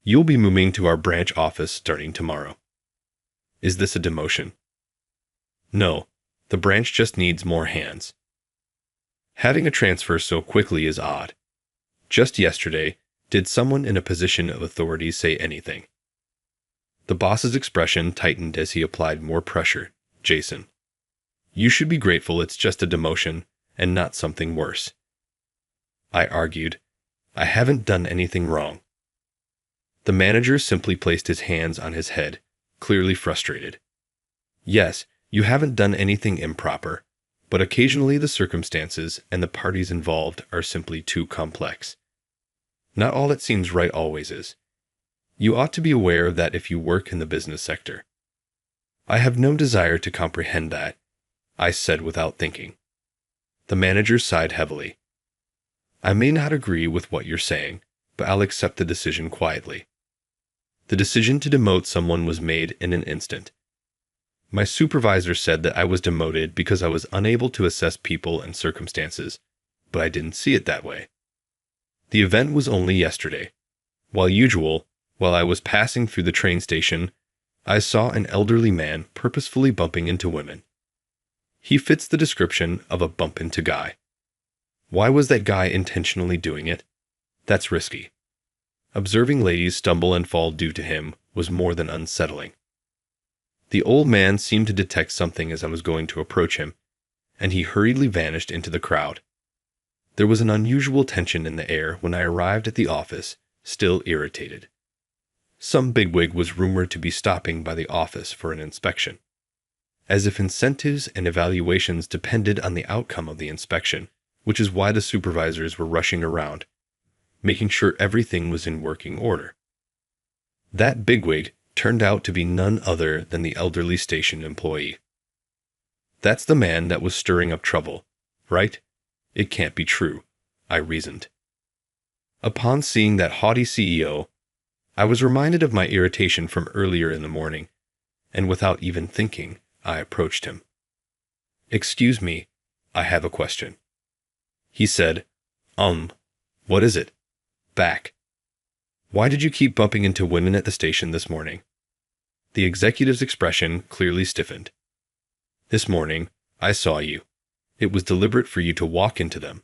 You'll be moving to our branch office starting tomorrow. Is this a demotion? No, the branch just needs more hands. Having a transfer so quickly is odd. Just yesterday, did someone in a position of authority say anything? The boss's expression tightened as he applied more pressure. Jason, you should be grateful it's just a demotion and not something worse. I argued, I haven't done anything wrong. The manager simply placed his hands on his head, clearly frustrated. Yes, you haven't done anything improper, but occasionally the circumstances and the parties involved are simply too complex. Not all that seems right always is. You ought to be aware of that if you work in the business sector. I have no desire to comprehend that, I said without thinking. The manager sighed heavily. I may not agree with what you're saying, but I'll accept the decision quietly. The decision to demote someone was made in an instant. My supervisor said that I was demoted because I was unable to assess people and circumstances, but I didn't see it that way. The event was only yesterday. While I was passing through the train station, I saw an elderly man purposefully bumping into women. He fits the description of a bump into guy. Why was that guy intentionally doing it? That's risky. Observing ladies stumble and fall due to him was more than unsettling. The old man seemed to detect something as I was going to approach him, and he hurriedly vanished into the crowd. There was an unusual tension in the air when I arrived at the office, still irritated. Some bigwig was rumored to be stopping by the office for an inspection. As if incentives and evaluations depended on the outcome of the inspection, which is why the supervisors were rushing around, making sure everything was in working order. That bigwig turned out to be none other than the elderly station employee. That's the man that was stirring up trouble, right? It can't be true, I reasoned. Upon seeing that haughty CEO, I was reminded of my irritation from earlier in the morning, and without even thinking, I approached him. Excuse me, I have a question. He said, what is it? Back. Why did you keep bumping into women at the station this morning? The executive's expression clearly stiffened. This morning, I saw you. It was deliberate for you to walk into them.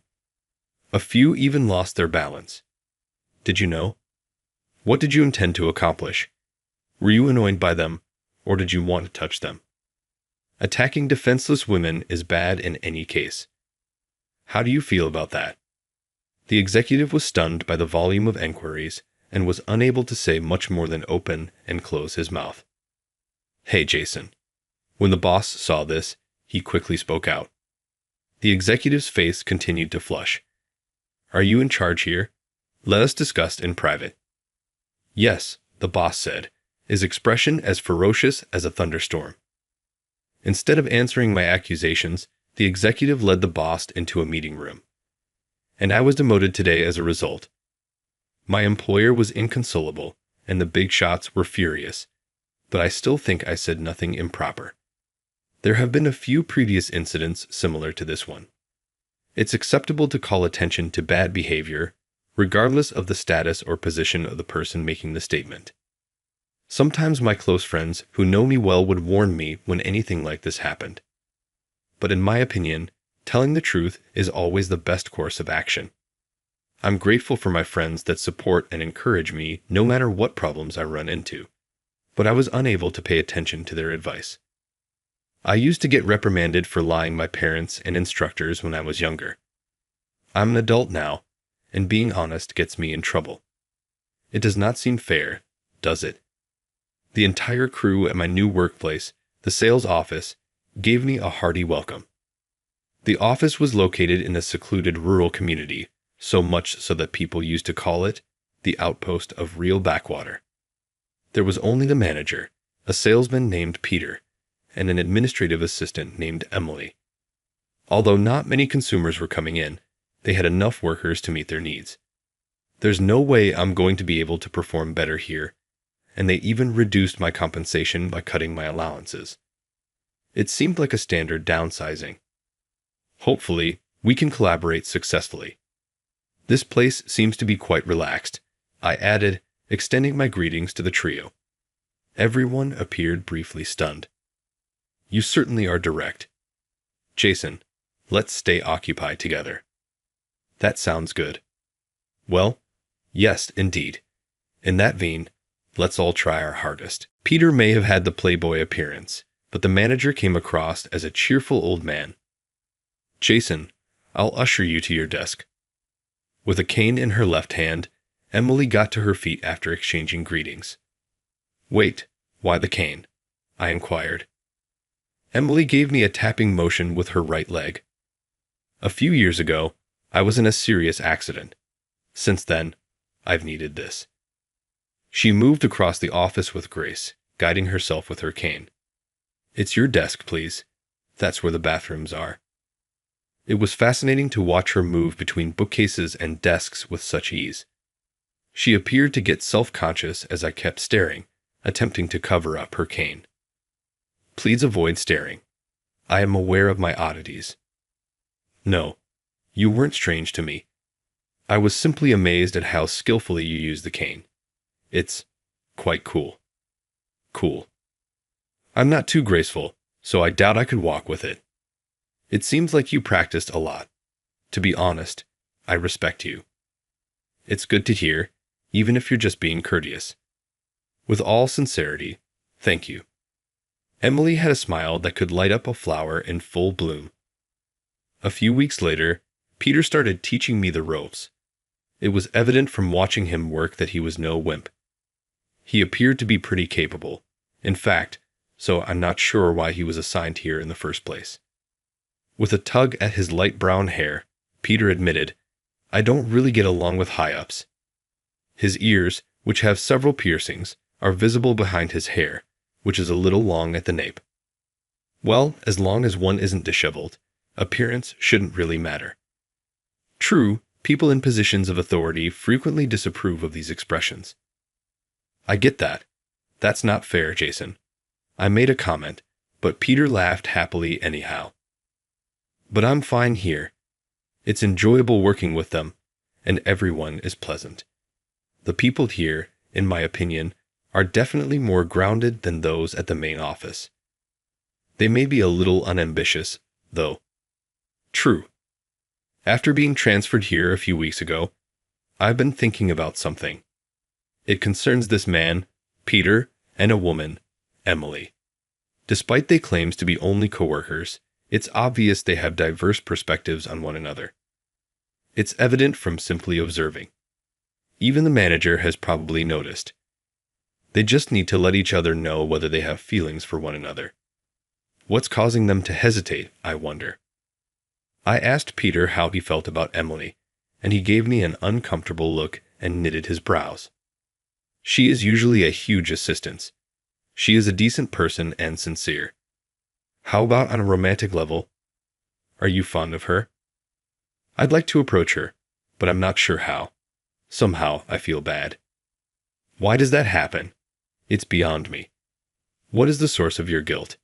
A few even lost their balance. Did you know? What did you intend to accomplish? Were you annoyed by them, or did you want to touch them? Attacking defenseless women is bad in any case. How do you feel about that? The executive was stunned by the volume of enquiries and was unable to say much more than open and close his mouth. Hey, Jason. When the boss saw this, he quickly spoke out. The executive's face continued to flush. Are you in charge here? Let us discuss in private. Yes, the boss said, his expression as ferocious as a thunderstorm. Instead of answering my accusations, the executive led the boss into a meeting room. And I was demoted today as a result. My employer was inconsolable, and the big shots were furious, but I still think I said nothing improper. There have been a few previous incidents similar to this one. It's acceptable to call attention to bad behavior, regardless of the status or position of the person making the statement. Sometimes my close friends who know me well would warn me when anything like this happened. But in my opinion, telling the truth is always the best course of action. I'm grateful for my friends that support and encourage me no matter what problems I run into, but I was unable to pay attention to their advice. I used to get reprimanded for lying to my parents and instructors when I was younger. I'm an adult now, and being honest gets me in trouble. It does not seem fair, does it? The entire crew at my new workplace, the sales office, gave me a hearty welcome. The office was located in a secluded rural community, so much so that people used to call it the outpost of real backwater. There was only the manager, a salesman named Peter, and an administrative assistant named Emily. Although not many consumers were coming in, they had enough workers to meet their needs. There's no way I'm going to be able to perform better here, and they even reduced my compensation by cutting my allowances. It seemed like a standard downsizing. Hopefully, we can collaborate successfully. This place seems to be quite relaxed, I added extending my greetings to the trio. Everyone appeared briefly stunned. You certainly are direct. Jason, let's stay occupied together. That sounds good. Well, yes, indeed. In that vein, let's all try our hardest. Peter may have had the playboy appearance, but the manager came across as a cheerful old man. Jason, I'll usher you to your desk. With a cane in her left hand, Emily got to her feet after exchanging greetings. Wait, why the cane? I inquired. Emily gave me a tapping motion with her right leg. A few years ago, I was in a serious accident. Since then, I've needed this. She moved across the office with grace, guiding herself with her cane. It's your desk, please. That's where the bathrooms are. It was fascinating to watch her move between bookcases and desks with such ease. She appeared to get self-conscious as I kept staring, attempting to cover up her cane. Please avoid staring. I am aware of my oddities. No, you weren't strange to me. I was simply amazed at how skillfully you use the cane. It's quite cool. Cool. I'm not too graceful, so I doubt I could walk with it. It seems like you practiced a lot. To be honest, I respect you. It's good to hear, even if you're just being courteous. With all sincerity, thank you. Emily had a smile that could light up a flower in full bloom. A few weeks later, Peter started teaching me the ropes. It was evident from watching him work that he was no wimp. He appeared to be pretty capable, in fact, so I'm not sure why he was assigned here in the first place. With a tug at his light brown hair, Peter admitted, I don't really get along with high-ups. His ears, which have several piercings, are visible behind his hair, which is a little long at the nape. Well, as long as one isn't disheveled, appearance shouldn't really matter. True, people in positions of authority frequently disapprove of these expressions. I get that. That's not fair, Jason. I made a comment, but Peter laughed happily anyhow. But I'm fine here. It's enjoyable working with them, and everyone is pleasant. The people here, in my opinion, are definitely more grounded than those at the main office. They may be a little unambitious, though. True. After being transferred here a few weeks ago, I've been thinking about something. It concerns this man, Peter, and a woman, Emily. Despite their claims to be only coworkers, it's obvious they have diverse perspectives on one another. It's evident from simply observing. Even the manager has probably noticed. They just need to let each other know whether they have feelings for one another. What's causing them to hesitate, I wonder? I asked Peter how he felt about Emily, and he gave me an uncomfortable look and knitted his brows. She is usually a huge assistance. She is a decent person and sincere. How about on a romantic level? Are you fond of her? I'd like to approach her, but I'm not sure how. Somehow I feel bad. Why does that happen? It's beyond me. What is the source of your guilt?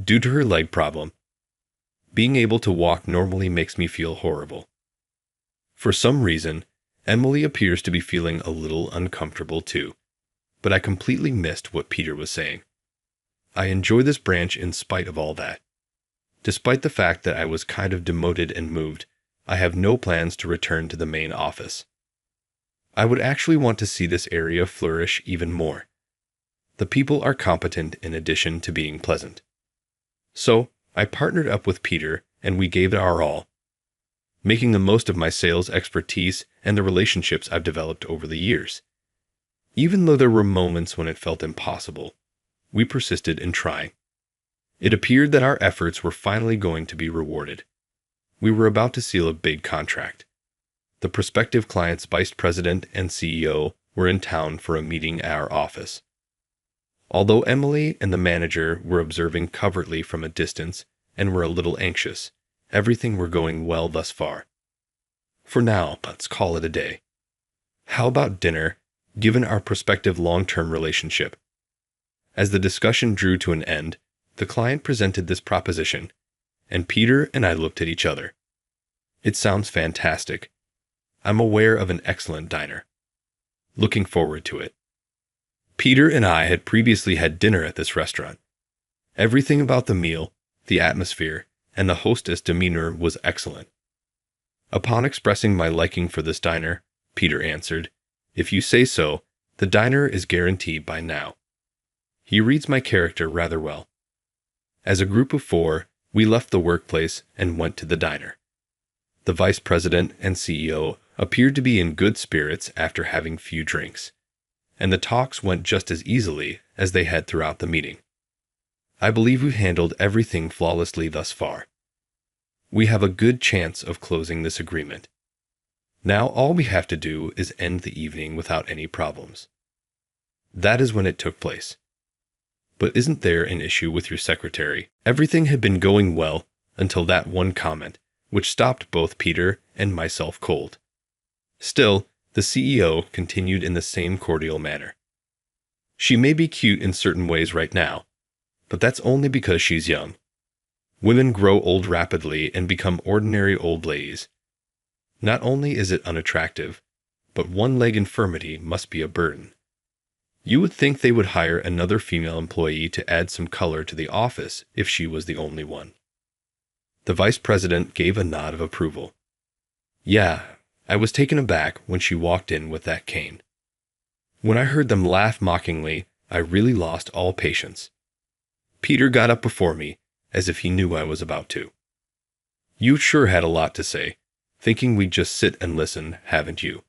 Due to her leg problem. Being able to walk normally makes me feel horrible. For some reason, Emily appears to be feeling a little uncomfortable too, but I completely missed what Peter was saying. I enjoy this branch in spite of all that. Despite the fact that I was kind of demoted and moved, I have no plans to return to the main office. I would actually want to see this area flourish even more. The people are competent in addition to being pleasant. So, I partnered up with Peter and we gave it our all, making the most of my sales expertise and the relationships I've developed over the years. Even though there were moments when it felt impossible, we persisted in trying. It appeared that our efforts were finally going to be rewarded. We were about to seal a big contract. The prospective client's vice president and CEO were in town for a meeting at our office. Although Emily and the manager were observing covertly from a distance and were a little anxious, everything were going well thus far. For now, let's call it a day. How about dinner, given our prospective long-term relationship? As the discussion drew to an end, the client presented this proposition, and Peter and I looked at each other. It sounds fantastic. I'm aware of an excellent diner. looking forward to it. Peter and I had previously had dinner at this restaurant. Everything about the meal, the atmosphere, and the hostess' demeanor was excellent. Upon expressing my liking for this diner, Peter answered, "If you say so, the diner is guaranteed by now." He reads my character rather well. As a group of 4, we left the workplace and went to the diner. The vice president and CEO appeared to be in good spirits after having few drinks, and the talks went just as easily as they had throughout the meeting. I believe we've handled everything flawlessly thus far. We have a good chance of closing this agreement. Now all we have to do is end the evening without any problems. That is when it took place. But isn't there an issue with your secretary? Everything had been going well until that one comment, which stopped both Peter and myself cold. Still, the CEO continued in the same cordial manner. "She may be cute in certain ways right now, but that's only because she's young. Women grow old rapidly and become ordinary old ladies. Not only is it unattractive, but one-leg infirmity must be a burden. You would think they would hire another female employee to add some color to the office if she was the only one." The vice president gave a nod of approval. "Yeah, I was taken aback when she walked in with that cane. When I heard them laugh mockingly, I really lost all patience." Peter got up before me, as if he knew I was about to. "You sure had a lot to say, thinking we'd just sit and listen, haven't you?"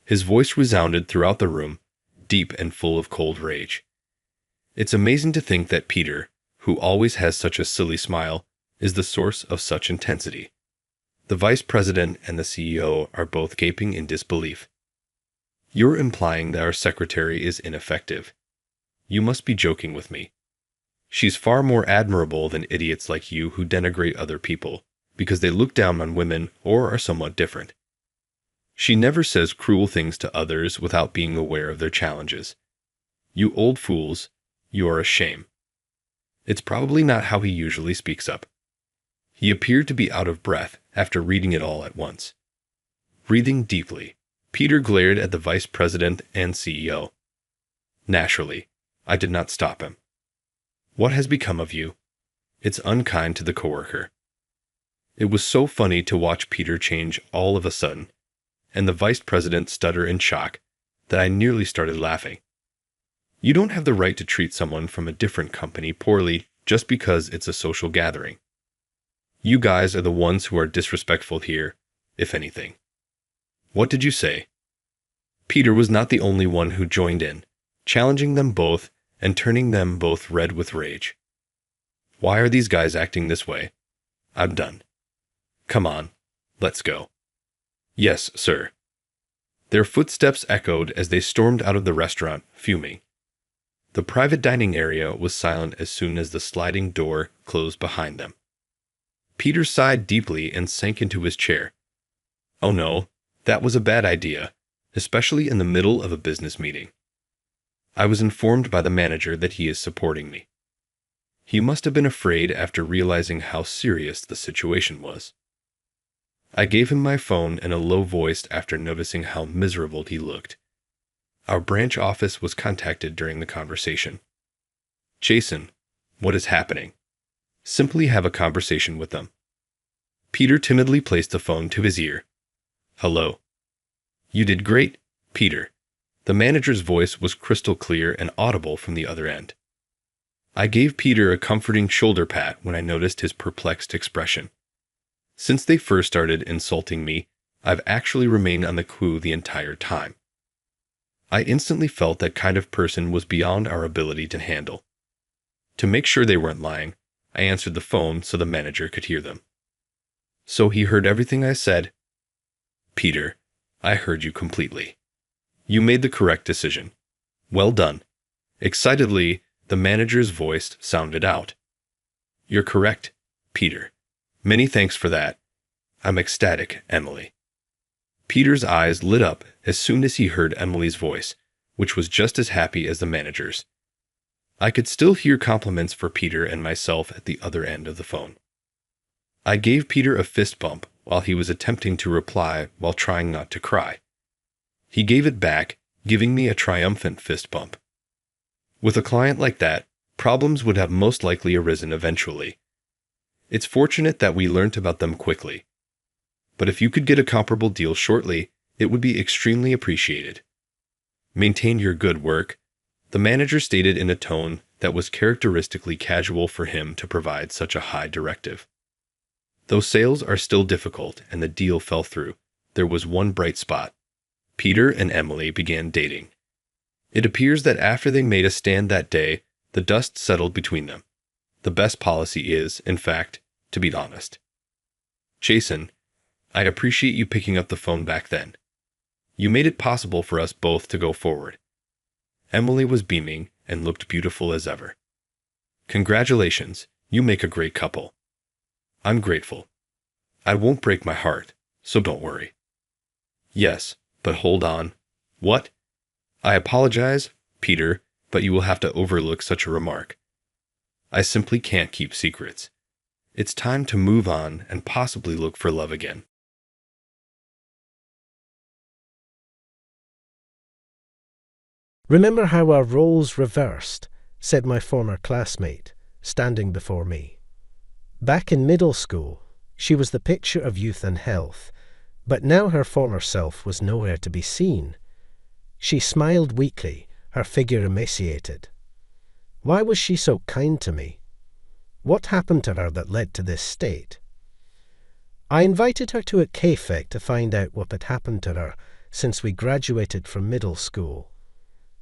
His voice resounded throughout the room, deep and full of cold rage. It's amazing to think that Peter, who always has such a silly smile, is the source of such intensity. The vice president and the CEO are both gaping in disbelief. "You're implying that our secretary is ineffective. You must be joking with me. She's far more admirable than idiots like you who denigrate other people because they look down on women or are somewhat different. She never says cruel things to others without being aware of their challenges. You old fools, you are a shame." It's probably not how he usually speaks up. He appeared to be out of breath after reading it all at once. Breathing deeply, Peter glared at the vice president and CEO. Naturally, I did not stop him. "What has become of you?" It's unkind to the coworker. It was so funny to watch Peter change all of a sudden, and the vice president stutter in shock, that I nearly started laughing. You don't have the right to treat someone from a different company poorly just because it's a social gathering. You guys are the ones who are disrespectful here, if anything. What did you say? Peter was not the only one who joined in, challenging them both and turning them both red with rage. Why are these guys acting this way? I'm done. Come on, let's go. Yes, sir. Their footsteps echoed as they stormed out of the restaurant, fuming. The private dining area was silent as soon as the sliding door closed behind them. Peter sighed deeply and sank into his chair. Oh no, that was a bad idea, especially in the middle of a business meeting. I was informed by the manager that he is supporting me. He must have been afraid after realizing how serious the situation was. I gave him my phone in a low voice after noticing how miserable he looked. Our branch office was contacted during the conversation. Jason, what is happening? Simply have a conversation with them. Peter timidly placed the phone to his ear. Hello. You did great, Peter. The manager's voice was crystal clear and audible from the other end. I gave Peter a comforting shoulder pat when I noticed his perplexed expression. Since they first started insulting me, I've actually remained on the queue the entire time. I instantly felt that kind of person was beyond our ability to handle. To make sure they weren't lying, I answered the phone so the manager could hear them. So he heard everything I said? Peter, I heard you completely. You made the correct decision. Well done. Excitedly, the manager's voice sounded out. You're correct, Peter. Many thanks for that. I'm ecstatic, Emily. Peter's eyes lit up as soon as he heard Emily's voice, which was just as happy as the manager's. I could still hear compliments for Peter and myself at the other end of the phone. I gave Peter a fist bump while he was attempting to reply while trying not to cry. He gave it back giving me a triumphant fist bump. With a client like that, problems would have most likely arisen eventually. It's fortunate that we learnt about them quickly. But if you could get a comparable deal shortly, it would be extremely appreciated. Maintain your good work, the manager stated in a tone that was characteristically casual for him to provide such a high directive. Though sales are still difficult and the deal fell through, there was one bright spot. Peter and Emily began dating. It appears that after they made a stand that day, the dust settled between them. The best policy is, in fact, to be honest. Jason, I appreciate you picking up the phone back then. You made it possible for us both to go forward. Emily was beaming and looked beautiful as ever. Congratulations, you make a great couple. I'm grateful. I won't break my heart, so don't worry. Yes, but hold on. What? I apologize, Peter, but you will have to overlook such a remark. I simply can't keep secrets. It's time to move on and possibly look for love again. "Remember how our roles reversed," said my former classmate, standing before me. Back in middle school, she was the picture of youth and health, but now her former self was nowhere to be seen. She smiled weakly, her figure emaciated. Why was she so kind to me? What happened to her that led to this state? I invited her to a cafe to find out what had happened to her since we graduated from middle school.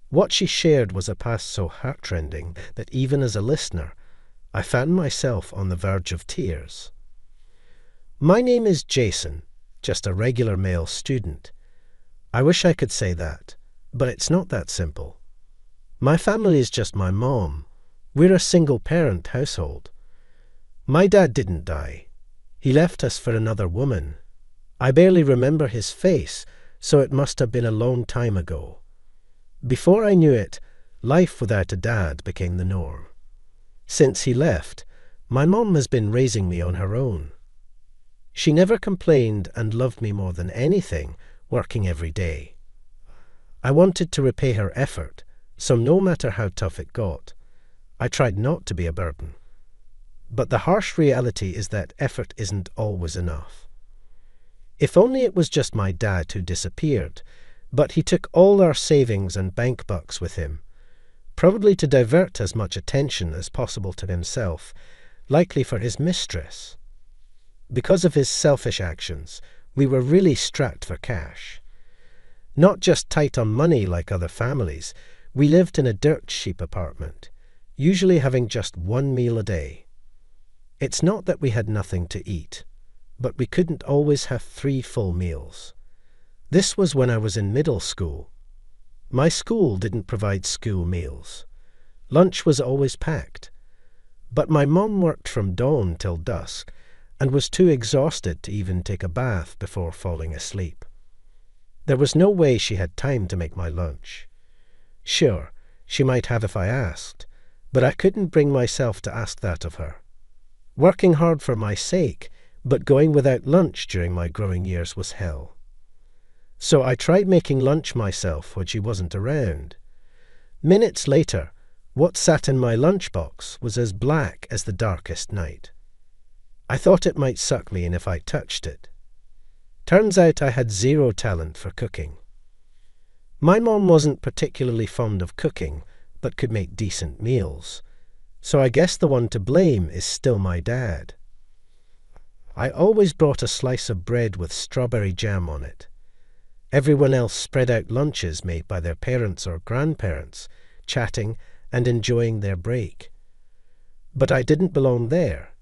What she shared was a past so heartrending that even as a listener, I found myself on the verge of tears. My name is Jason, just a regular male student. I wish I could say that, but it's not that simple. My family is just my mom. We're a single-parent household. My dad didn't die. He left us for another woman. I barely remember his face, so it must have been a long time ago. Before I knew it, life without a dad became the norm. Since he left, my mom has been raising me on her own. She never complained and loved me more than anything, working every day. I wanted to repay her effort, so no matter how tough it got, I tried not to be a burden. But the harsh reality is that effort isn't always enough. If only it was just my dad who disappeared, but he took all our savings and bank bucks with him, probably to divert as much attention as possible to himself, likely for his mistress. Because of his selfish actions, we were really strapped for cash. Not just tight on money like other families, we lived in a dirt cheap apartment, usually having just one meal a day. It's not that we had nothing to eat, but we couldn't always have 3 full meals. This was when I was in middle school. My school didn't provide school meals. Lunch was always packed. But my mom worked from dawn till dusk and was too exhausted to even take a bath before falling asleep. There was no way she had time to make my lunch. Sure, she might have if I asked, but I couldn't bring myself to ask that of her. Working hard for my sake, but going without lunch during my growing years was hell. So I tried making lunch myself when she wasn't around. Minutes later, what sat in my lunchbox was as black as the darkest night. I thought it might suck me in if I touched it. Turns out I had 0 talent for cooking. My mom wasn't particularly fond of cooking, but could make decent meals. So I guess the one to blame is still my dad. I always brought a slice of bread with strawberry jam on it. Everyone else spread out lunches made by their parents or grandparents, chatting and enjoying their break. But I didn't belong there.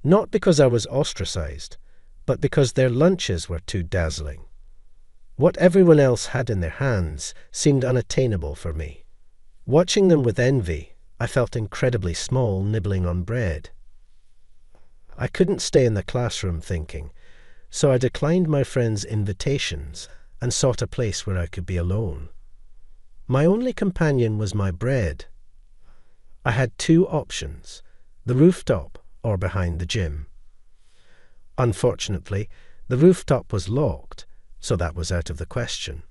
Not because I was ostracized, but because their lunches were too dazzling. What everyone else had in their hands seemed unattainable for me. Watching them with envy, I felt incredibly small nibbling on bread. I couldn't stay in the classroom thinking, so I declined my friends' invitations and sought a place where I could be alone. My only companion was my bread. I had 2 options, the rooftop or behind the gym. Unfortunately, the rooftop was locked, so that was out of the question.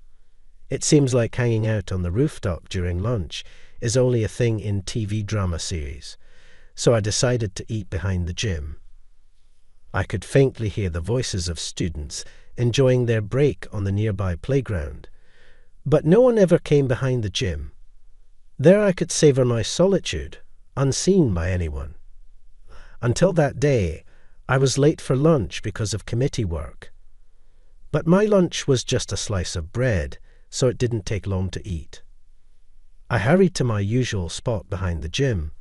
It seems like hanging out on the rooftop during lunch is only a thing in TV drama series, so I decided to eat behind the gym. I could faintly hear the voices of students enjoying their break on the nearby playground, but no one ever came behind the gym. There I could savor my solitude, unseen by anyone. Until that day, I was late for lunch because of committee work. But my lunch was just a slice of bread, so it didn't take long to eat. I hurried to my usual spot behind the gym.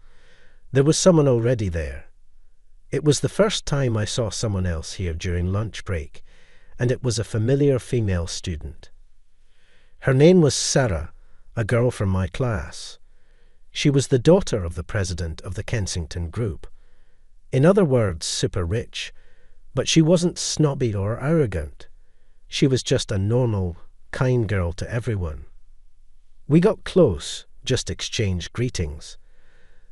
There was someone already there. It was the first time I saw someone else here during lunch break, and it was a familiar female student. Her name was Sarah, a girl from my class. She was the daughter of the president of the Kensington group. In other words, super rich, but she wasn't snobby or arrogant. She was just a normal, kind girl to everyone. We got close, just exchanged greetings.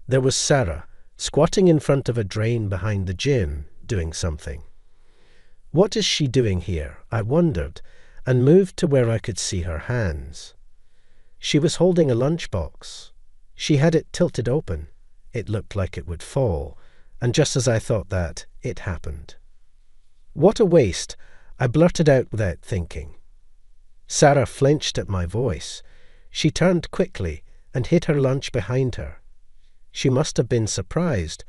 There was Sarah, squatting in front of a drain behind the gym, doing something. What is she doing here? I wondered, and moved to where I could see her hands. She was holding a lunchbox. She had it tilted open. It looked like it would fall, and just as I thought that, it happened. What a waste, I blurted out without thinking. Sarah flinched at my voice. She turned quickly and hid her lunch behind her. She must have been surprised,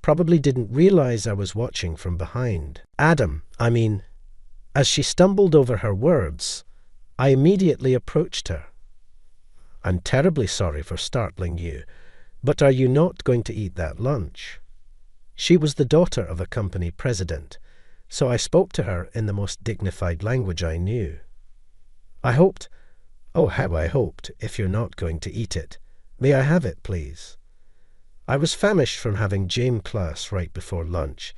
probably didn't realize I was watching from behind. As she stumbled over her words, I immediately approached her. I'm terribly sorry for startling you, but are you not going to eat that lunch? She was the daughter of a company president, so I spoke to her in the most dignified language I knew. I hoped, if you're not going to eat it. May I have it, please? I was famished from having gym class right before lunch.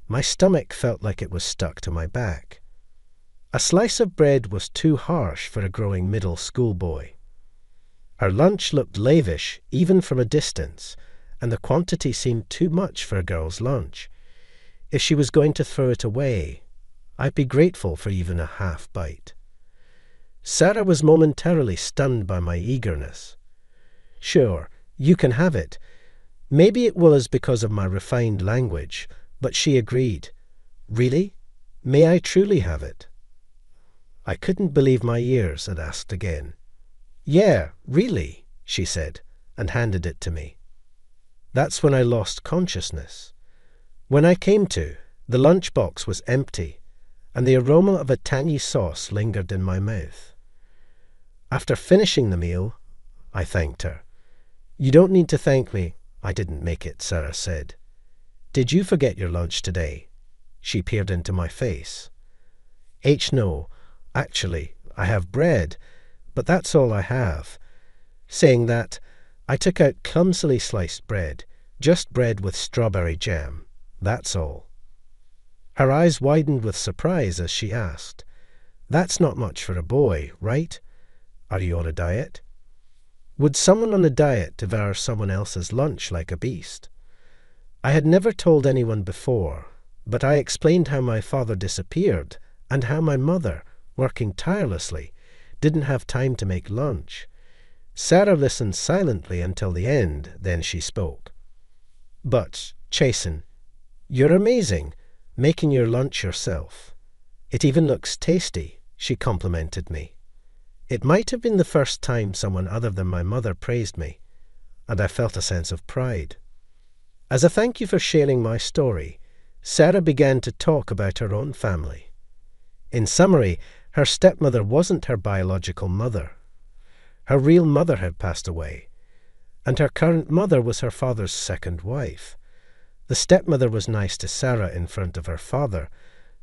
My stomach felt like it was stuck to my back. A slice of bread was too harsh for a growing middle school boy. Her lunch looked lavish, even from a distance, and the quantity seemed too much for a girl's lunch. If she was going to throw it away, I'd be grateful for even a half bite. Sarah was momentarily stunned by my eagerness. Sure, you can have it. Maybe it was because of my refined language, but she agreed. Really? May I truly have it? I couldn't believe my ears and asked again. Yeah, really, she said, and handed it to me. That's when I lost consciousness. When I came to, the lunchbox was empty, and the aroma of a tangy sauce lingered in my mouth. After finishing the meal, I thanked her. You don't need to thank me. I didn't make it, Sarah said. Did you forget your lunch today? She peered into my face. No. Actually, I have bread, but that's all I have. Saying that, I took out clumsily sliced bread, just bread with strawberry jam. That's all. Her eyes widened with surprise as she asked, That's not much for a boy, right? Are you on a diet? Would someone on a diet devour someone else's lunch like a beast? I had never told anyone before, but I explained how my father disappeared and how my mother, working tirelessly, didn't have time to make lunch. Sarah listened silently until the end, then she spoke. But, Chasen, you're amazing, making your lunch yourself. It even looks tasty, she complimented me. It might have been the first time someone other than my mother praised me, and I felt a sense of pride. As a thank you for sharing my story, Sarah began to talk about her own family. In summary, her stepmother wasn't her biological mother. Her real mother had passed away, and her current mother was her father's second wife. The stepmother was nice to Sarah in front of her father,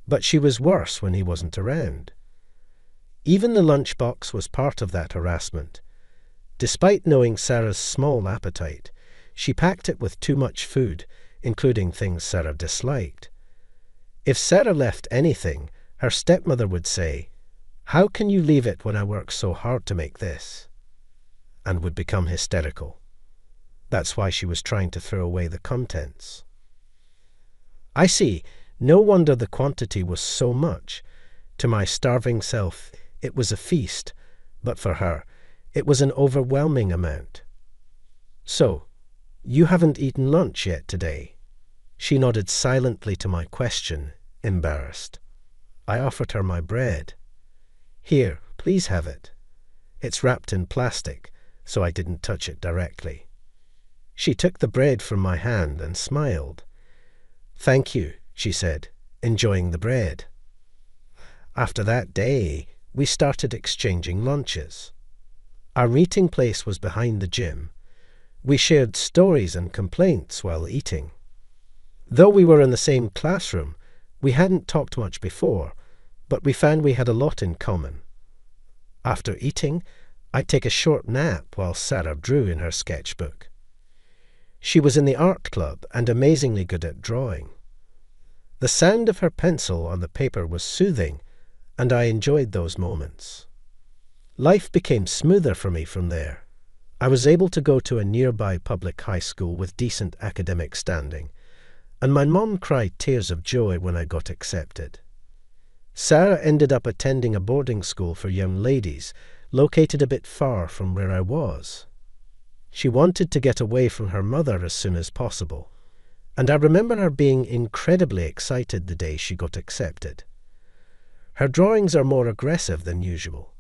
but she was worse when he wasn't around. Even the lunchbox was part of that harassment. Despite knowing Sarah's small appetite, she packed it with too much food, including things Sarah disliked. If Sarah left anything, her stepmother would say, How can you leave it when I work so hard to make this? And would become hysterical. That's why she was trying to throw away the contents. I see. No wonder the quantity was so much. To my starving self, it was a feast, but for her, it was an overwhelming amount. "So, you haven't eaten lunch yet today?" She nodded silently to my question, embarrassed. I offered her my bread. "Here, please have it. It's wrapped in plastic, so I didn't touch it directly." She took the bread from my hand and smiled. "Thank you," she said, enjoying the bread. After that day, we started exchanging lunches. Our meeting place was behind the gym. We shared stories and complaints while eating. Though we were in the same classroom, we hadn't talked much before, but we found we had a lot in common. After eating, I'd take a short nap while Sarah drew in her sketchbook. She was in the art club and amazingly good at drawing. The sound of her pencil on the paper was soothing, and I enjoyed those moments. Life became smoother for me from there. I was able to go to a nearby public high school with decent academic standing, and my mom cried tears of joy when I got accepted. Sarah ended up attending a boarding school for young ladies, located a bit far from where I was. She wanted to get away from her mother as soon as possible, and I remember her being incredibly excited the day she got accepted. Her drawings are more aggressive than usual.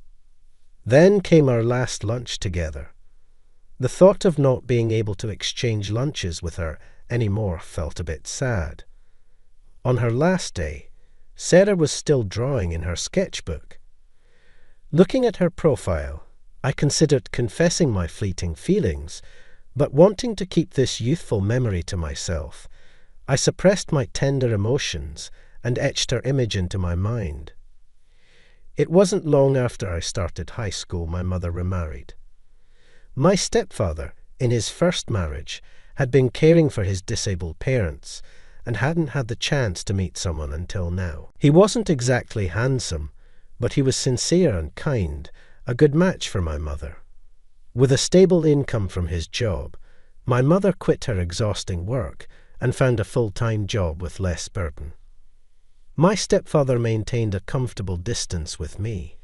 Then came our last lunch together. The thought of not being able to exchange lunches with her anymore felt a bit sad. On her last day, Sarah was still drawing in her sketchbook. Looking at her profile, I considered confessing my fleeting feelings, but wanting to keep this youthful memory to myself, I suppressed my tender emotions and etched her image into my mind. It wasn't long after I started high school my mother remarried. My stepfather, in his first marriage, had been caring for his disabled parents and hadn't had the chance to meet someone until now. He wasn't exactly handsome, but he was sincere and kind, a good match for my mother. With a stable income from his job, my mother quit her exhausting work and found a full-time job with less burden. My stepfather maintained a comfortable distance with me,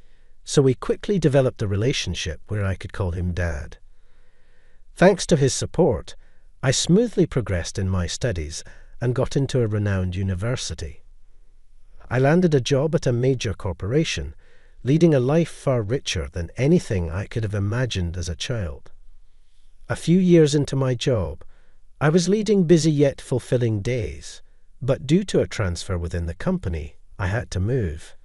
so we quickly developed a relationship where I could call him Dad. Thanks to his support, I smoothly progressed in my studies and got into a renowned university. I landed a job at a major corporation, leading a life far richer than anything I could have imagined as a child. A few years into my job, I was leading busy yet fulfilling days, but due to a transfer within the company, I had to move.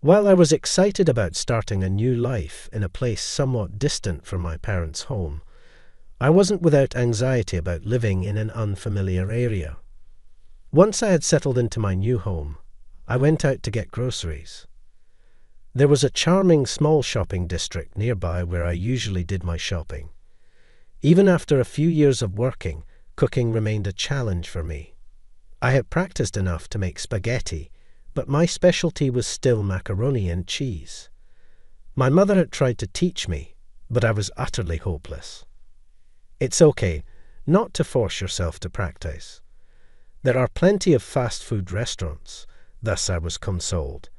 While I was excited about starting a new life in a place somewhat distant from my parents' home, I wasn't without anxiety about living in an unfamiliar area. Once I had settled into my new home, I went out to get groceries. There was a charming small shopping district nearby where I usually did my shopping. Even after a few years of working, cooking remained a challenge for me. I had practiced enough to make spaghetti, but my specialty was still macaroni and cheese. My mother had tried to teach me, but I was utterly hopeless. It's okay not to force yourself to practice. There are plenty of fast food restaurants, thus I was consoled.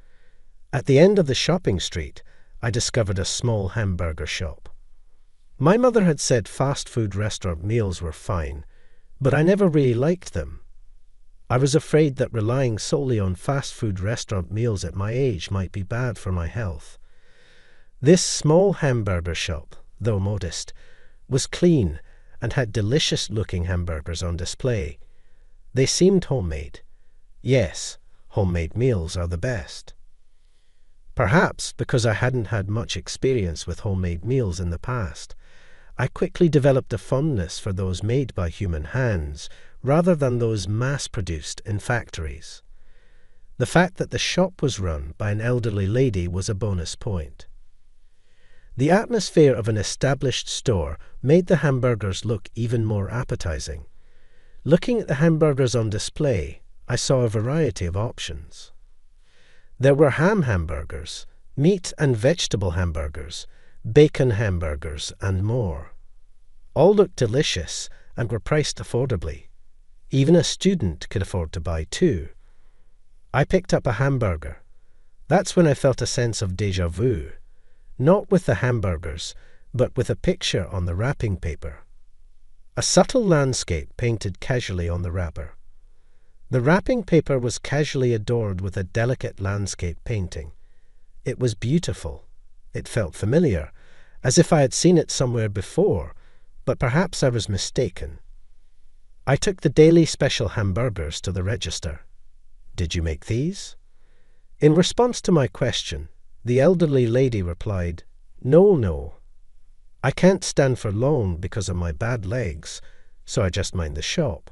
At the end of the shopping street, I discovered a small hamburger shop. My mother had said fast food restaurant meals were fine, but I never really liked them. I was afraid that relying solely on fast food restaurant meals at my age might be bad for my health. This small hamburger shop, though modest, was clean and had delicious-looking hamburgers on display. They seemed homemade. Yes, homemade meals are the best. Perhaps because I hadn't had much experience with homemade meals in the past, I quickly developed a fondness for those made by human hands rather than those mass-produced in factories. The fact that the shop was run by an elderly lady was a bonus point. The atmosphere of an established store made the hamburgers look even more appetizing. Looking at the hamburgers on display, I saw a variety of options. There were ham hamburgers, meat and vegetable hamburgers, bacon hamburgers, and more. All looked delicious and were priced affordably. Even a student could afford to buy two. I picked up a hamburger. That's when I felt a sense of déjà vu. not with the hamburgers, but with a picture on the wrapping paper. A subtle landscape painted casually on the wrapper. The wrapping paper was casually adorned with a delicate landscape painting. It was beautiful. It felt familiar, as if I had seen it somewhere before, but perhaps I was mistaken. I took the daily special hamburgers to the register. "Did you make these?" In response to my question, the elderly lady replied, No. I can't stand for long because of my bad legs, so I just mind the shop.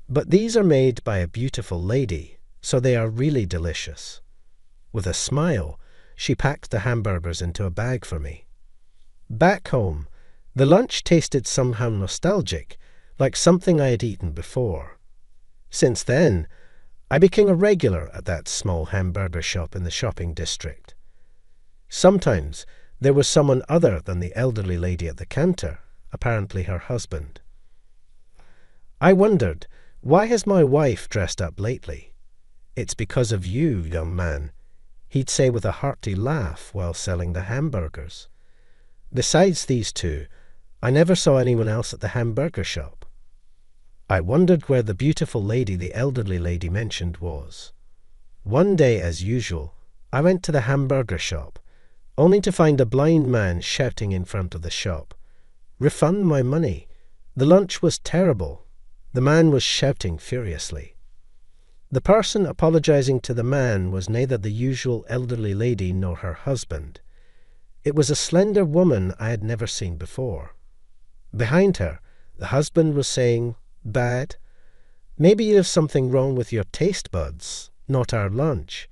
But these are made by a beautiful lady, so they are really delicious." With a smile, she packed the hamburgers into a bag for me. Back home, the lunch tasted somehow nostalgic, like something I had eaten before. Since then, I became a regular at that small hamburger shop in the shopping district. Sometimes there was someone other than the elderly lady at the counter, apparently her husband. I wondered, why has my wife dressed up lately? "It's because of you, young man," he'd say with a hearty laugh while selling the hamburgers. Besides these two, I never saw anyone else at the hamburger shop. I wondered where the beautiful lady the elderly lady mentioned was. One day, as usual, I went to the hamburger shop, only to find a blind man shouting in front of the shop, "Refund my money. The lunch was terrible." The man was shouting furiously. The person apologizing to the man was neither the usual elderly lady nor her husband. It was a slender woman I had never seen before. Behind her, the husband was saying, "Bad? Maybe you have something wrong with your taste buds, not our lunch."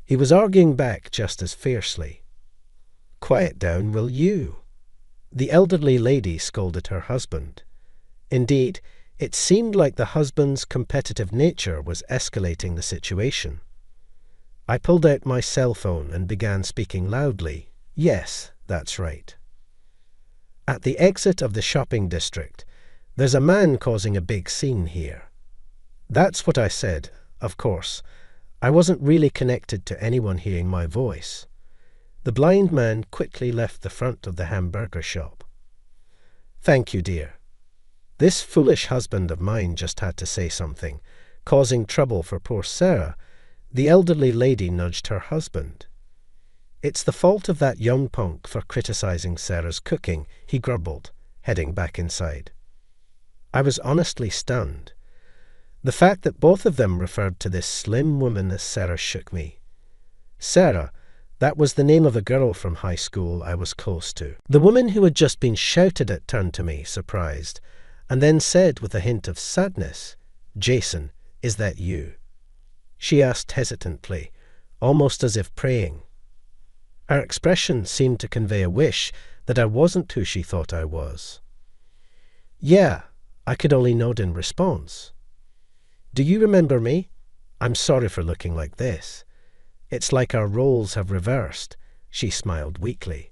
He was arguing back just as fiercely. "Quiet down, will you?" The elderly lady scolded her husband. Indeed, it seemed like the husband's competitive nature was escalating the situation. I pulled out my cell phone and began speaking loudly. "Yes, that's right." At the exit of the shopping district, "There's a man causing a big scene here." That's what I said, of course. I wasn't really connected to anyone hearing my voice. The blind man quickly left the front of the hamburger shop. "Thank you, dear." This foolish husband of mine just had to say something, causing trouble for poor Sarah. The elderly lady nudged her husband. "It's the fault of that young punk for criticizing Sarah's cooking," he grumbled, heading back inside. I was honestly stunned. The fact that both of them referred to this slim woman as Sarah shook me. Sarah, that was the name of a girl from high school I was close to. The woman who had just been shouted at turned to me, surprised, and then said with a hint of sadness, "Jason, is that you?" She asked hesitantly, almost as if praying. Her expression seemed to convey a wish that I wasn't who she thought I was. "Yeah," I could only nod in response. "Do you remember me? I'm sorry for looking like this. It's like our roles have reversed," she smiled weakly.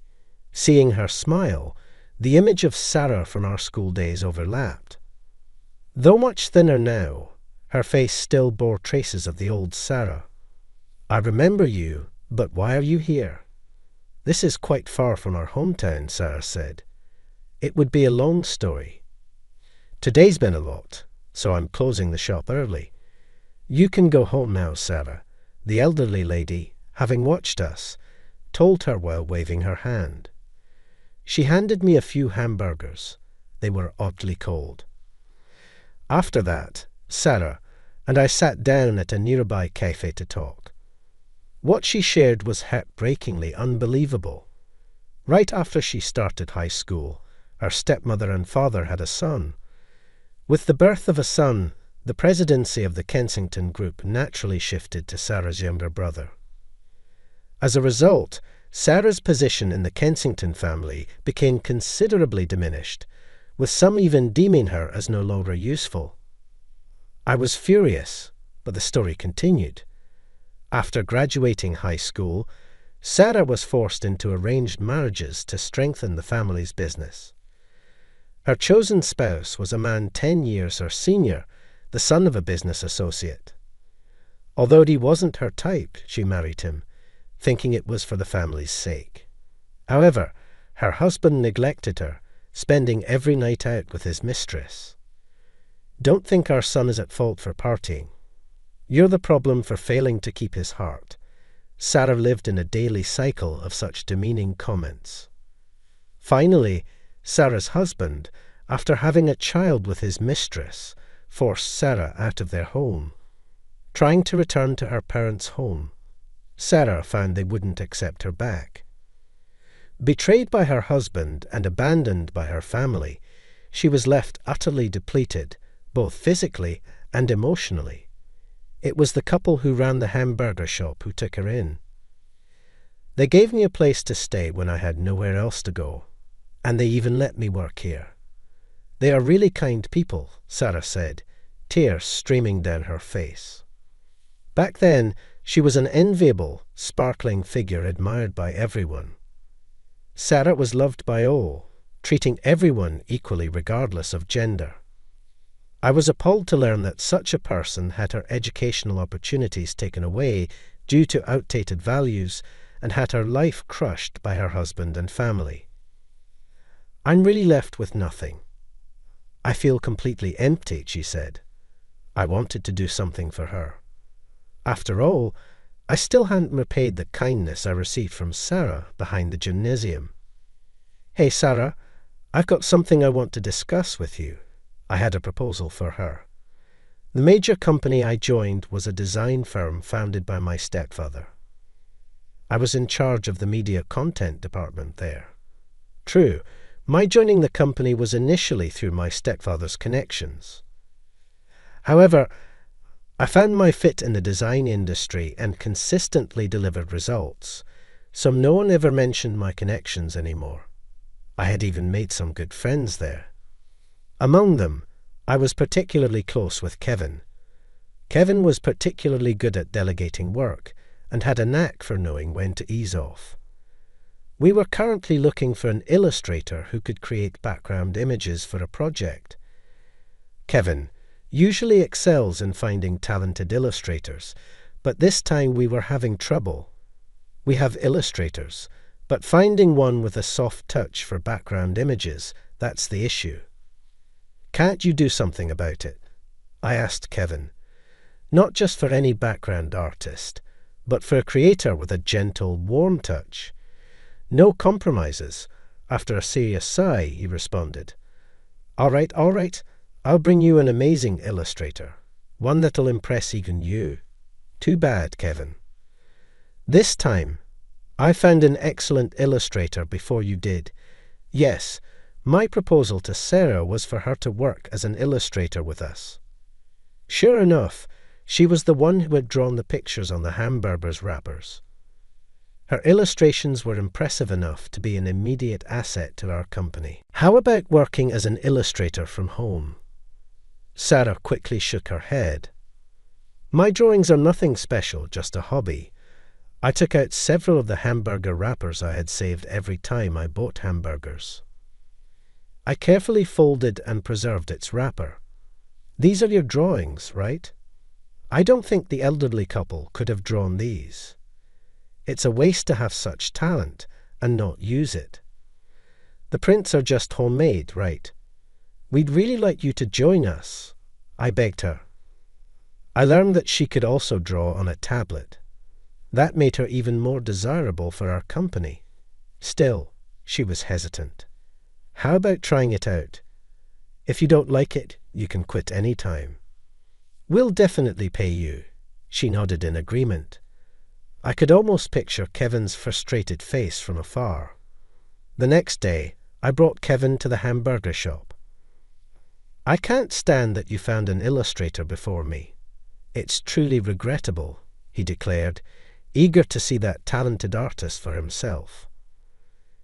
Seeing her smile, the image of Sarah from our school days overlapped. Though much thinner now, her face still bore traces of the old Sarah. "I remember you, but why are you here?" "This is quite far from our hometown," Sarah said. "It would be a long story. Today's been a lot, so I'm closing the shop early. You can go home now, Sarah," the elderly lady, having watched us, told her while waving her hand. She handed me a few hamburgers. They were oddly cold. After that, Sarah and I sat down at a nearby cafe to talk. What she shared was heartbreakingly unbelievable. Right after she started high school, her stepmother and father had a son. With the birth of a son, the presidency of the Kensington Group naturally shifted to Sarah's younger brother. As a result, Sarah's position in the Kensington family became considerably diminished, with some even deeming her as no longer useful. I was furious, but the story continued. After graduating high school, Sarah was forced into arranged marriages to strengthen the family's business. Her chosen spouse was a man 10 years her senior, the son of a business associate. Although he wasn't her type, she married him, thinking it was for the family's sake. However, her husband neglected her, spending every night out with his mistress. Don't think our son is at fault for partying. You're the problem for failing to keep his heart. Sarah lived in a daily cycle of such demeaning comments. Finally, Sarah's husband, after having a child with his mistress, forced Sarah out of their home. Trying to return to her parents' home, Sarah found they wouldn't accept her back. Betrayed by her husband and abandoned by her family, she was left utterly depleted, both physically and emotionally. It was the couple who ran the hamburger shop who took her in. They gave me a place to stay when I had nowhere else to go, and they even let me work here. They are really kind people, Sarah said, tears streaming down her face. Back then, she was an enviable, sparkling figure admired by everyone. Sarah was loved by all, treating everyone equally regardless of gender. I was appalled to learn that such a person had her educational opportunities taken away due to outdated values and had her life crushed by her husband and family. I'm really left with nothing. I feel completely empty, she said. I wanted to do something for her. After all, I still hadn't repaid the kindness I received from Sarah behind the gymnasium. Hey, Sarah, I've got something I want to discuss with you. I had a proposal for her. The major company I joined was a design firm founded by my stepfather. I was in charge of the media content department there. True, my joining the company was initially through my stepfather's connections. However, I found my fit in the design industry and consistently delivered results, so no one ever mentioned my connections anymore. I had even made some good friends there. Among them, I was particularly close with Kevin. Kevin was particularly good at delegating work and had a knack for knowing when to ease off. We were currently looking for an illustrator who could create background images for a project. Kevin usually excels in finding talented illustrators, but this time we were having trouble. We have illustrators, but finding one with a soft touch for background images, that's the issue. Can't you do something about it? I asked Kevin. Not just for any background artist, but for a creator with a gentle, warm touch. No compromises. After a serious sigh, he responded. All right, I'll bring you an amazing illustrator, one that'll impress even you. Too bad, Kevin. This time, I found an excellent illustrator before you did. Yes, my proposal to Sarah was for her to work as an illustrator with us. Sure enough, she was the one who had drawn the pictures on the hamburgers wrappers. Her illustrations were impressive enough to be an immediate asset to our company. How about working as an illustrator from home? Sarah quickly shook her head. My drawings are nothing special, just a hobby. I took out several of the hamburger wrappers I had saved every time I bought hamburgers. I carefully folded and preserved its wrapper. These are your drawings, right? I don't think the elderly couple could have drawn these. It's a waste to have such talent and not use it. The prints are just homemade, right? We'd really like you to join us, I begged her. I learned that she could also draw on a tablet. That made her even more desirable for our company. Still, she was hesitant. How about trying it out? If you don't like it, you can quit any time. We'll definitely pay you. She nodded in agreement. I could almost picture Kevin's frustrated face from afar. The next day, I brought Kevin to the hamburger shop. I can't stand that you found an illustrator before me. It's truly regrettable, he declared, eager to see that talented artist for himself.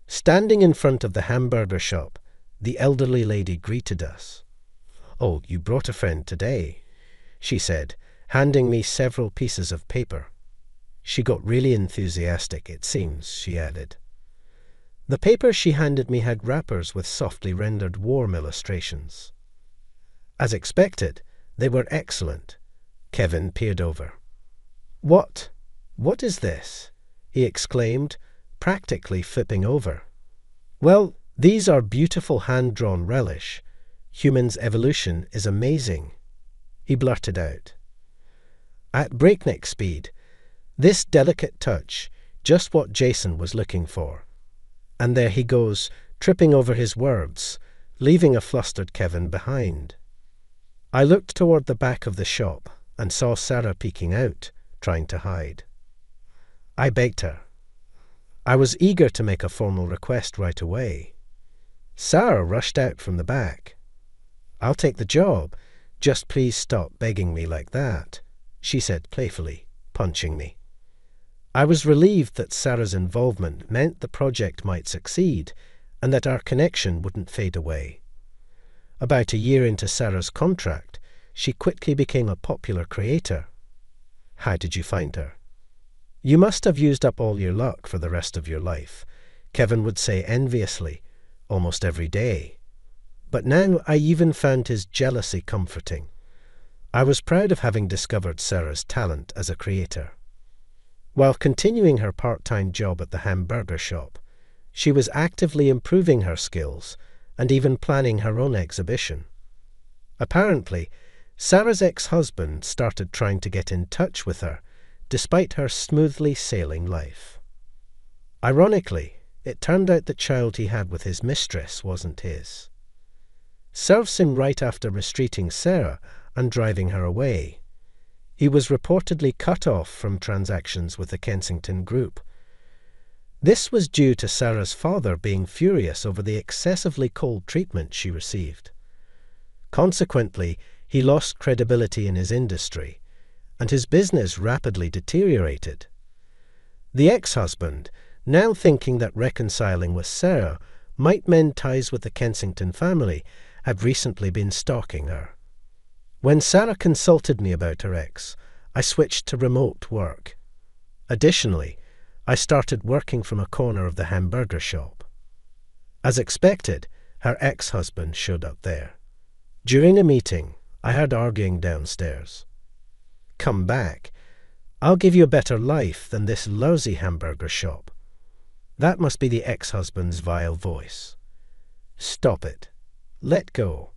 Standing in front of the hamburger shop, the elderly lady greeted us. Oh, you brought a friend today, she said, handing me several pieces of paper. She got really enthusiastic, it seems, she added. The paper she handed me had wrappers with softly rendered warm illustrations. As expected, they were excellent. Kevin peered over. What is this? He exclaimed, practically flipping over. "Well, these are beautiful hand-drawn relish. Humans' evolution is amazing," he blurted out. At breakneck speed, this delicate touch, just what Jason was looking for. And there he goes, tripping over his words, leaving a flustered Kevin behind. I looked toward the back of the shop and saw Sarah peeking out, trying to hide. I begged her. I was eager to make a formal request right away. Sarah rushed out from the back. "I'll take the job. Just please stop begging me like that," she said playfully, punching me. I was relieved that Sarah's involvement meant the project might succeed and that our connection wouldn't fade away. About a year into Sarah's contract, she quickly became a popular creator. "How did you find her?" "You must have used up all your luck for the rest of your life," Kevin would say enviously, almost every day. But now I even found his jealousy comforting. I was proud of having discovered Sarah's talent as a creator. While continuing her part-time job at the hamburger shop, she was actively improving her skills and even planning her own exhibition. Apparently, Sarah's ex-husband started trying to get in touch with her, despite her smoothly sailing life. Ironically, it turned out the child he had with his mistress wasn't his. Serves him right after mistreating Sarah and driving her away. He was reportedly cut off from transactions with the Kensington Group. This was due to Sarah's father being furious over the excessively cold treatment she received. Consequently, he lost credibility in his industry, and his business rapidly deteriorated. The ex-husband, now thinking that reconciling with Sarah might mend ties with the Kensington family, had recently been stalking her. When Sarah consulted me about her ex, I switched to remote work. Additionally, I started working from a corner of the hamburger shop. As expected, her ex-husband showed up there. During a meeting, I heard arguing downstairs. "Come back. I'll give you a better life than this lousy hamburger shop." That must be the ex-husband's vile voice. "Stop it. Let go."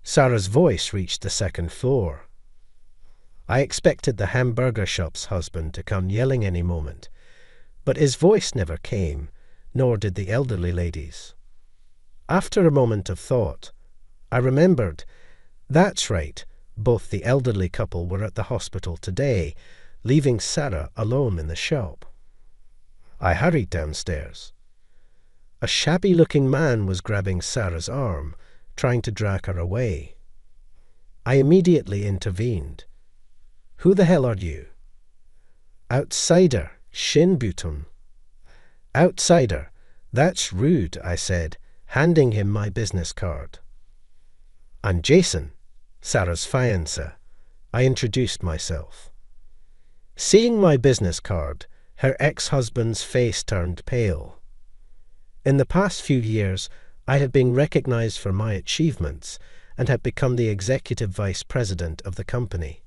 Sarah's voice reached the second floor. I expected the hamburger shop's husband to come yelling any moment, but his voice never came, nor did the elderly lady's. After a moment of thought, I remembered, that's right, both the elderly couple were at the hospital today, leaving Sarah alone in the shop. I hurried downstairs. A shabby-looking man was grabbing Sarah's arm, trying to drag her away. I immediately intervened. "Who the hell are you?" "Outsider, Shinbuton." "Outsider, that's rude," I said, handing him my business card. "I'm Jason, Sarah's fiancé," I introduced myself. Seeing my business card, her ex-husband's face turned pale. In the past few years, I had been recognized for my achievements and had become the executive vice president of the company.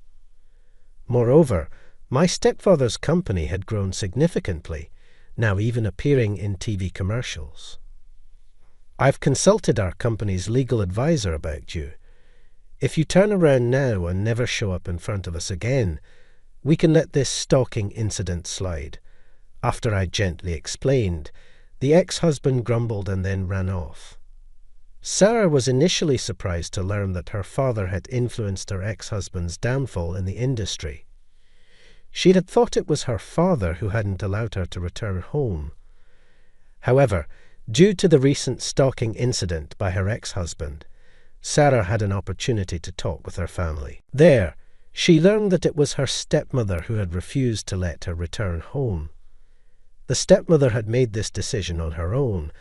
Moreover, my stepfather's company had grown significantly, now even appearing in TV commercials. "I've consulted our company's legal advisor about you. If you turn around now and never show up in front of us again, we can let this stalking incident slide." After I gently explained, the ex-husband grumbled and then ran off. Sarah was initially surprised to learn that her father had influenced her ex-husband's downfall in the industry. She had thought it was her father who hadn't allowed her to return home. However, due to the recent stalking incident by her ex-husband, Sarah had an opportunity to talk with her family. There, she learned that it was her stepmother who had refused to let her return home. The stepmother had made this decision on her own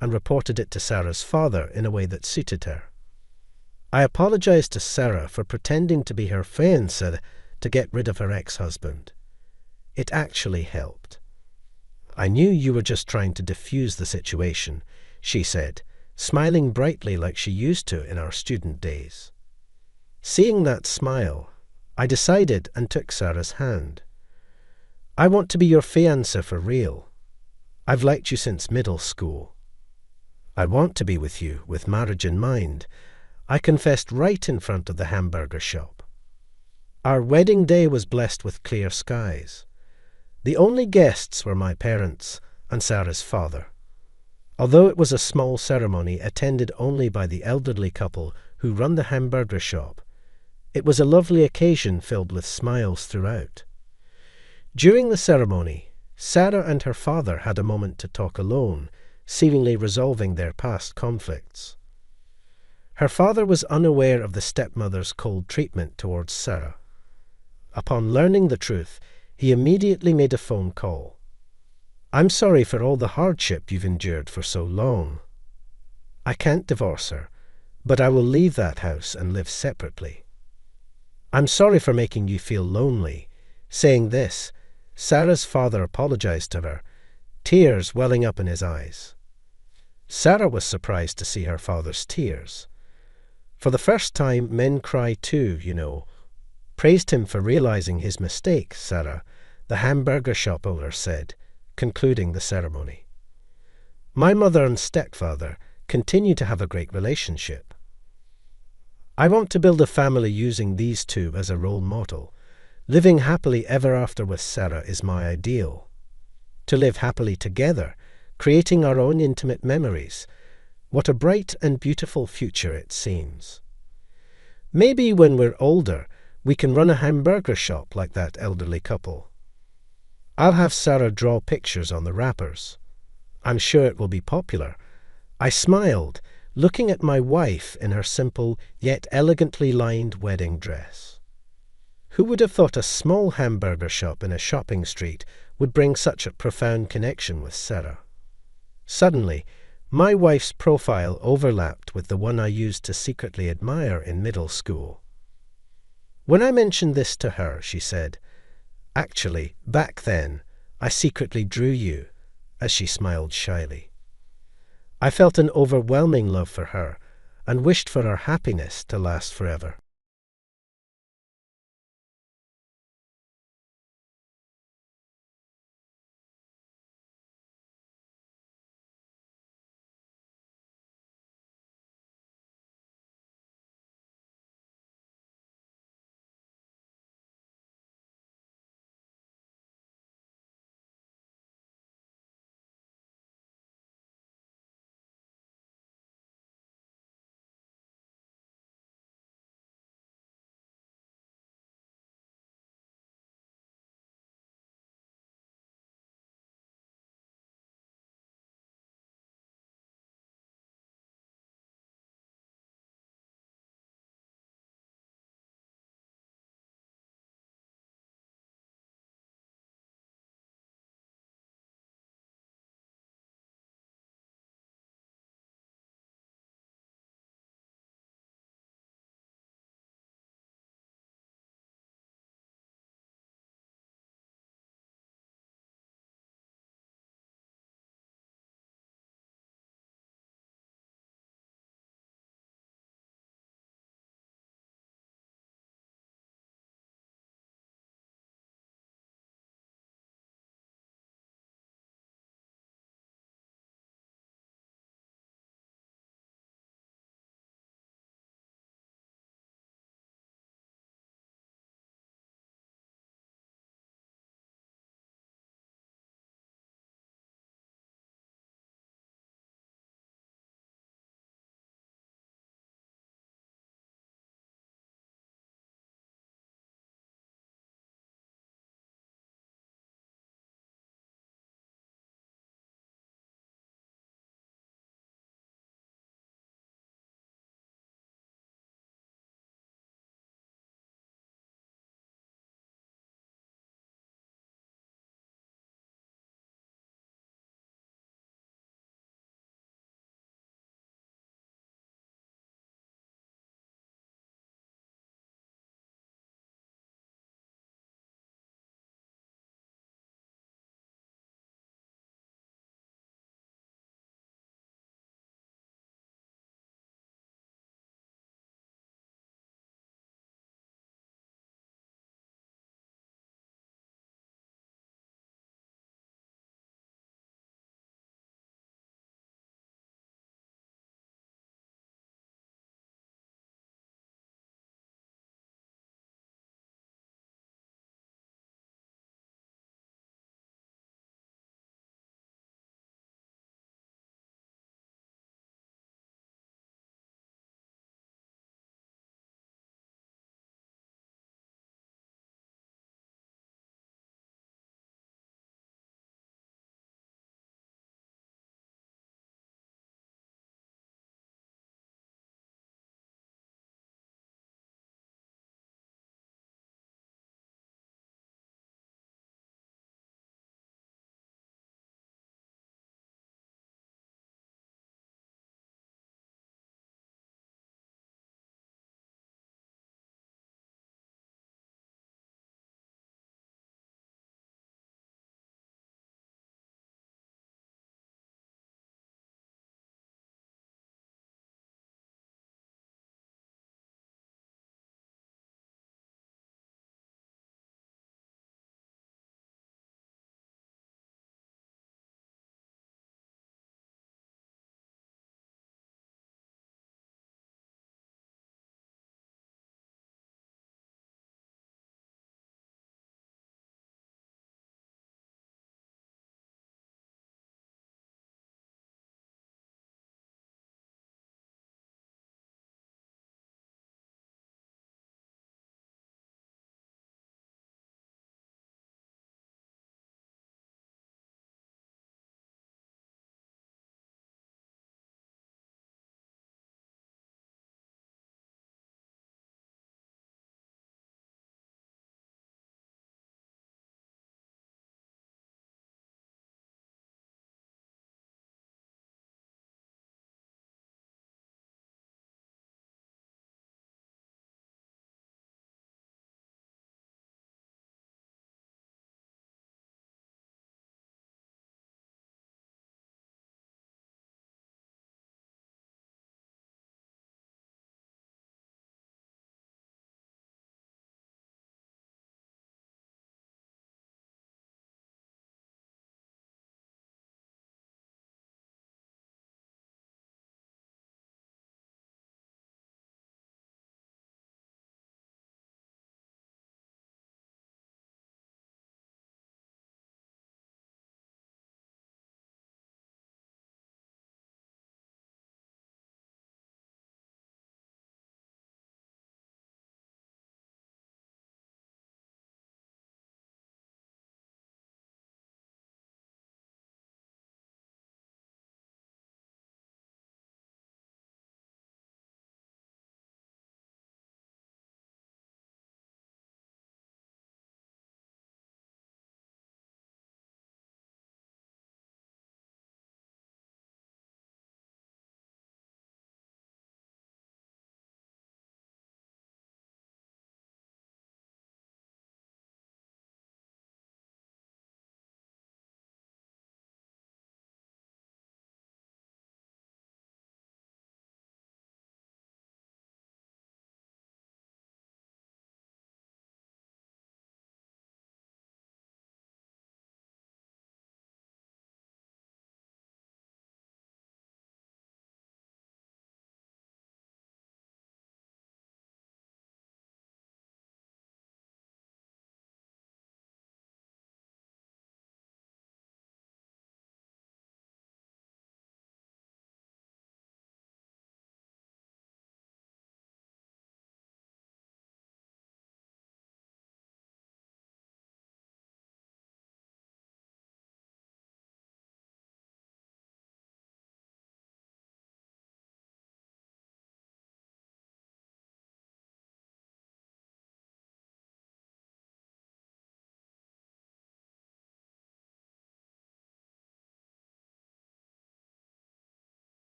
and reported it to Sarah's father in a way that suited her. I apologized to Sarah for pretending to be her fiancé to get rid of her ex-husband. It actually helped. "I knew you were just trying to defuse the situation," she said, smiling brightly like she used to in our student days. Seeing that smile, I decided and took Sarah's hand. "I want to be your fiancé for real. I've liked you since middle school. I want to be with you, with marriage in mind. I confessed right in front of the hamburger shop. Our wedding day was blessed with clear skies. The only guests were my parents and Sarah's father. Although it was a small ceremony attended only by the elderly couple who run the hamburger shop, it was a lovely occasion filled with smiles throughout. During the ceremony, Sarah and her father had a moment to talk alone, seemingly resolving their past conflicts. Her father was unaware of the stepmother's cold treatment towards Sarah. Upon learning the truth, he immediately made a phone call. "I'm sorry for all the hardship you've endured for so long. I can't divorce her, but I will leave that house and live separately. I'm sorry for making you feel lonely." Saying this, Sarah's father apologized to her, tears welling up in his eyes. Sarah was surprised to see her father's tears. "For the first time, men cry too, you know." "Praised him for realizing his mistake, Sarah," the hamburger shop owner said, concluding the ceremony. My mother and stepfather continue to have a great relationship. I want to build a family using these two as a role model. Living happily ever after with Sarah is my ideal. To live happily together, creating our own intimate memories. What a bright and beautiful future it seems. Maybe when we're older, we can run a hamburger shop like that elderly couple. I'll have Sarah draw pictures on the wrappers. I'm sure it will be popular. I smiled, looking at my wife in her simple yet elegantly lined wedding dress. Who would have thought a small hamburger shop in a shopping street would bring such a profound connection with Sarah? Suddenly, my wife's profile overlapped with the one I used to secretly admire in middle school. When I mentioned this to her, she said, "Actually, back then, I secretly drew you," as she smiled shyly. I felt an overwhelming love for her and wished for our happiness to last forever.